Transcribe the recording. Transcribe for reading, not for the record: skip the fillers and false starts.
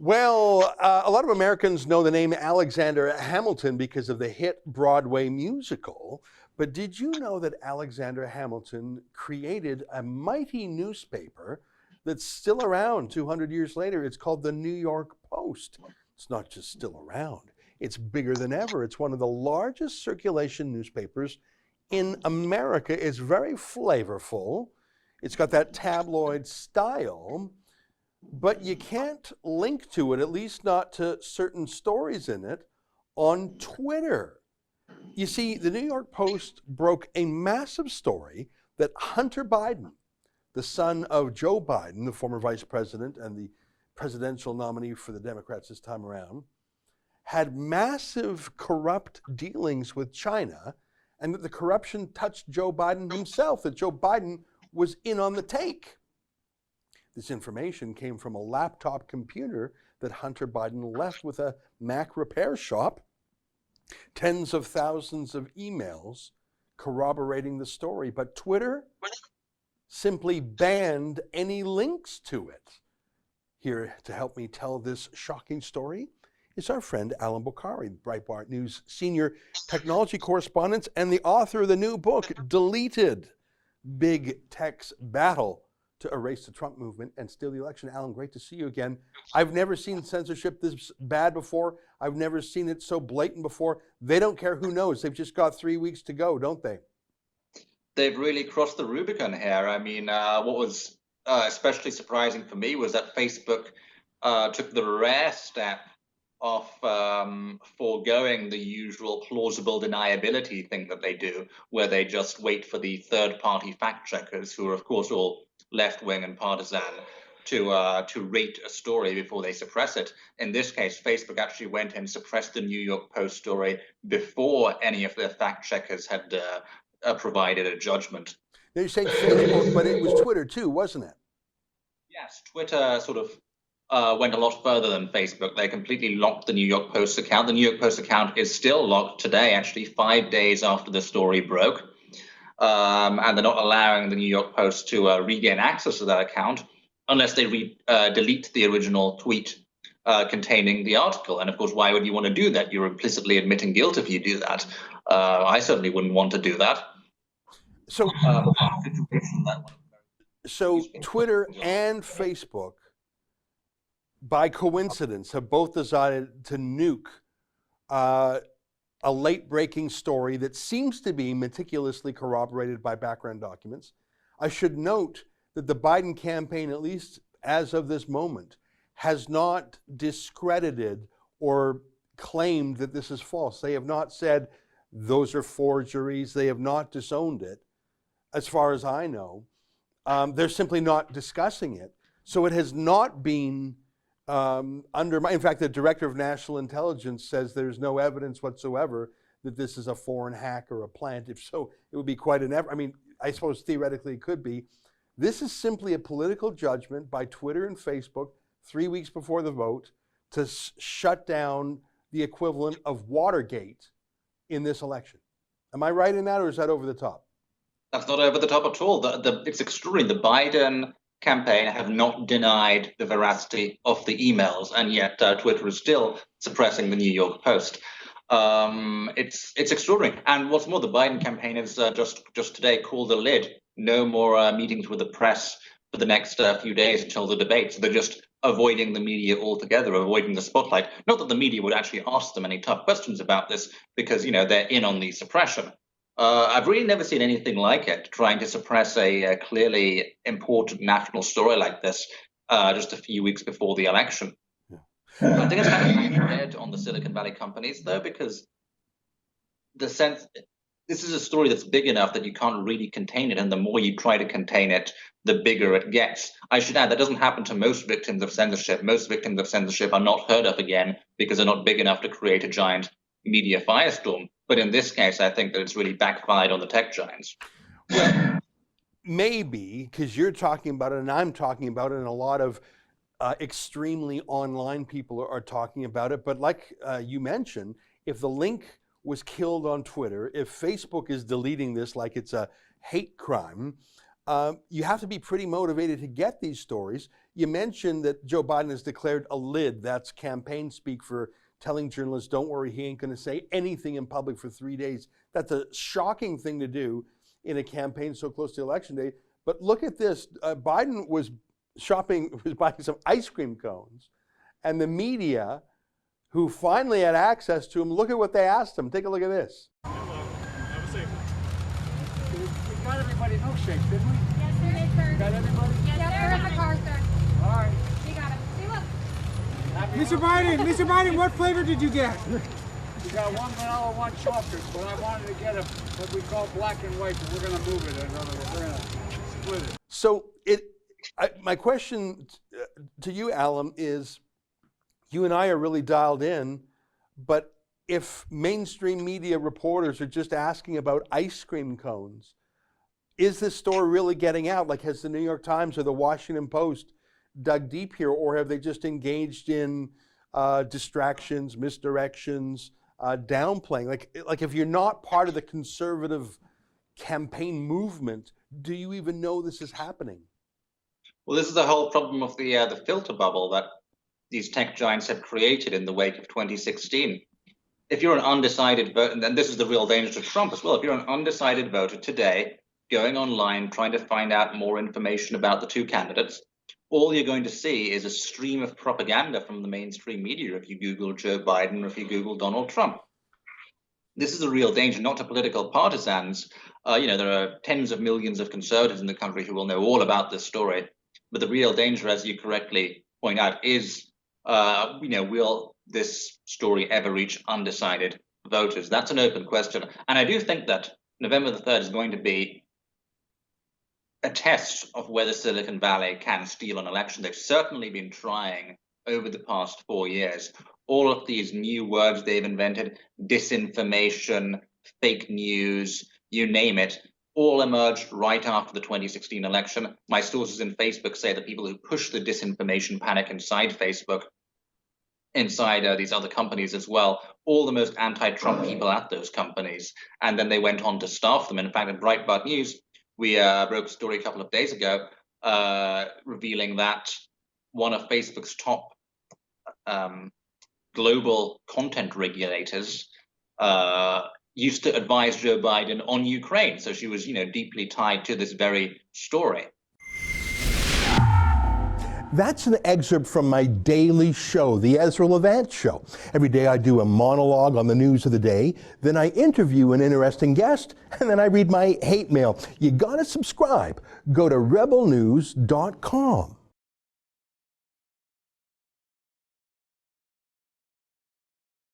Well, a lot of Americans know the name Alexander Hamilton because of the hit Broadway musical. But did you know that Alexander Hamilton created a mighty newspaper that's still around 200 years later? It's called the New York Post. It's not just still around, it's bigger than ever. It's one of the largest circulation newspapers in America. It's very flavorful. It's got that tabloid style. But you can't link to it, at least not to certain stories in it, on Twitter. You see, the New York Post broke a massive story that Hunter Biden, the son of Joe Biden, the former vice president and the presidential nominee for the Democrats this time around, had massive corrupt dealings with China, and that the corruption touched Joe Biden himself, that Joe Biden was in on the take. This information came from a laptop computer that Hunter Biden left with a Mac repair shop. Tens of thousands of emails corroborating the story, but Twitter simply banned any links to it. Here to help me tell this shocking story is our friend Allum Bokhari, Breitbart News senior technology correspondent and the author of the new book, Deleted: Big Tech's Battle to Erase the Trump Movement and Steal the Election. Allum, great to see you again. I've never seen censorship this bad before. I've never seen it so blatant before. They don't care who knows. They've just got 3 weeks to go, don't they? They've really crossed the Rubicon here. I mean, what was especially surprising for me was that Facebook took the rare step of foregoing the usual plausible deniability thing that they do, where they just wait for the third-party fact checkers, who are, of course, all left-wing and partisan, to rate a story before they suppress it. In this case, Facebook actually went and suppressed the New York Post story before any of their fact checkers had provided a judgment. Now you say Facebook, but it was Twitter too, wasn't it? Yes, Twitter sort of went a lot further than Facebook. They completely locked the New York Post account. The New York Post account is still locked today, actually 5 days after the story broke. And they're not allowing the New York Post to regain access to that account unless they delete the original tweet containing the article. And of course, why would you want to do that? You're implicitly admitting guilt if you do that. I certainly wouldn't want to do that. So Twitter and Facebook, by coincidence, have both decided to nuke a late-breaking story that seems to be meticulously corroborated by background documents. I should note that the Biden campaign, at least as of this moment, has not discredited or claimed that this is false. They have not said those are forgeries. They have not disowned it, as far as I know. They're simply not discussing it. So it has not been undermined. In fact, the director of national intelligence says there's no evidence whatsoever that this is a foreign hack or a plant. If so, it would be quite an effort. I mean, I suppose theoretically it could be. This is simply a political judgment by Twitter and Facebook 3 weeks before the vote to shut down the equivalent of Watergate in this election. Am I right in that, or is that over the top? That's not over the top at all. It's extraordinary. The Biden campaign have not denied the veracity of the emails, and yet Twitter is still suppressing the New York Post. It's extraordinary. And what's more, the Biden campaign has just today called a lid. No more meetings with the press for the next few days until the debate. So they're just avoiding the media altogether, avoiding the spotlight. Not that the media would actually ask them any tough questions about this, because they're in on the suppression. I've really never seen anything like it, trying to suppress a clearly important national story like this just a few weeks before the election. Yeah. I think it's kind of hanging dead on the Silicon Valley companies, though, because this is a story that's big enough that you can't really contain it, and the more you try to contain it, the bigger it gets. I should add, that doesn't happen to most victims of censorship. Most victims of censorship are not heard of again because they're not big enough to create a giant media firestorm. But in this case, I think that it's really backfired on the tech giants. Well, maybe, because you're talking about it and I'm talking about it, and a lot of extremely online people are talking about it. But like you mentioned, if the link was killed on Twitter, if Facebook is deleting this like it's a hate crime, You have to be pretty motivated to get these stories. You mentioned that Joe Biden has declared a lid. That's campaign speak for telling journalists, don't worry, he ain't going to say anything in public for 3 days. That's a shocking thing to do in a campaign so close to election day. But look at this. Biden was buying some ice cream cones, and the media, who finally had access to him, look at what they asked him. Take a look at this. Hello. Have a safe one. We got everybody milkshakes, didn't we? Yes, sir. We got everybody? Yes, they're in the car, sir. All right. We got them. See, look. Mr. Biden, what flavor did you get? We got one vanilla, one chocolate, but I wanted to get what we call black and white, but we're going to move it. In other words, we're going to split it. So my question to you, Allum, is you and I are really dialed in, but if mainstream media reporters are just asking about ice cream cones, is this story really getting out? Like, has the New York Times or the Washington Post dug deep here, or have they just engaged in distractions, misdirections, downplaying? Like if you're not part of the conservative campaign movement, do you even know this is happening? Well, this is the whole problem of the filter bubble that these tech giants have created in the wake of 2016. If you're an undecided voter, and this is the real danger to Trump as well, if you're an undecided voter today, going online, trying to find out more information about the two candidates, all you're going to see is a stream of propaganda from the mainstream media if you Google Joe Biden or if you Google Donald Trump. This is a real danger, not to political partisans. There are tens of millions of conservatives in the country who will know all about this story. But the real danger, as you correctly point out, is, will this story ever reach undecided voters? That's an open question. And I do think that November the 3rd is going to be a test of whether Silicon Valley can steal an election. They've certainly been trying over the past 4 years. All of these new words they've invented, disinformation, fake news, you name it, all emerged right after the 2016 election. My sources in Facebook say that people who push the disinformation panic inside Facebook, inside these other companies as well, all the most anti-Trump people at those companies. And then they went on to staff them. In fact, in Breitbart News, we broke a story a couple of days ago revealing that one of Facebook's top global content regulators used to advise Joe Biden on Ukraine. So she was, deeply tied to this very story. That's an excerpt from my daily show, The Ezra Levant Show. Every day I do a monologue on the news of the day, then I interview an interesting guest, and then I read my hate mail. You gotta subscribe. Go to rebelnews.com.